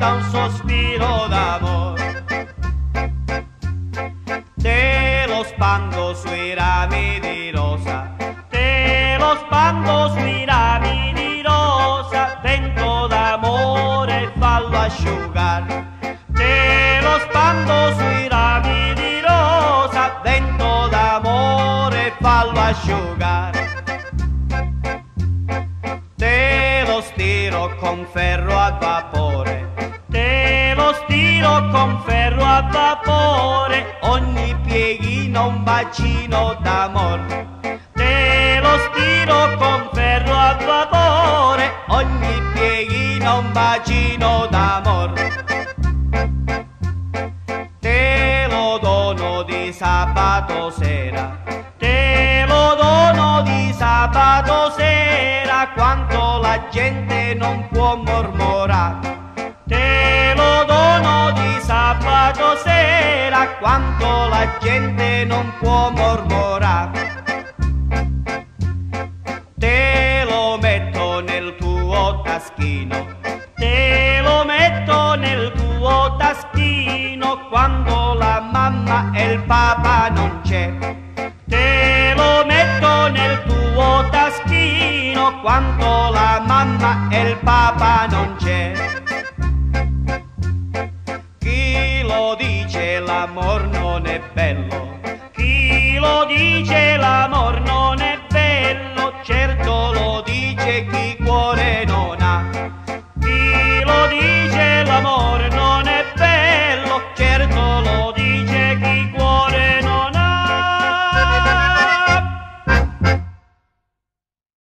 canta un sospiro d'amore. Te lo spando sui rami di rosa, te lo spando sui rami di rosa, vento d'amore fallo asciugare. Te lo spando sui rami di rosa, vento d'amore fallo asciugare. Te lo stiro con ferro a vapore, te lo stiro con ferro a vapore, ogni pieghino un bacino d'amore. Te lo stiro con ferro a vapore, ogni pieghino un bacino d'amore. Te lo dono di sabato sera, te lo dono di sabato sera, quanto la gente non può mormorare. Te lo dono di sabato sera, quanto la gente non può mormorare. Te lo metto nel tuo taschino, te lo metto nel tuo taschino, quando la mamma e il papà non c'è. Te lo metto nel tuo taschino, quando la mamma e il papà non c'è. Chi lo dice l'amor non è bello,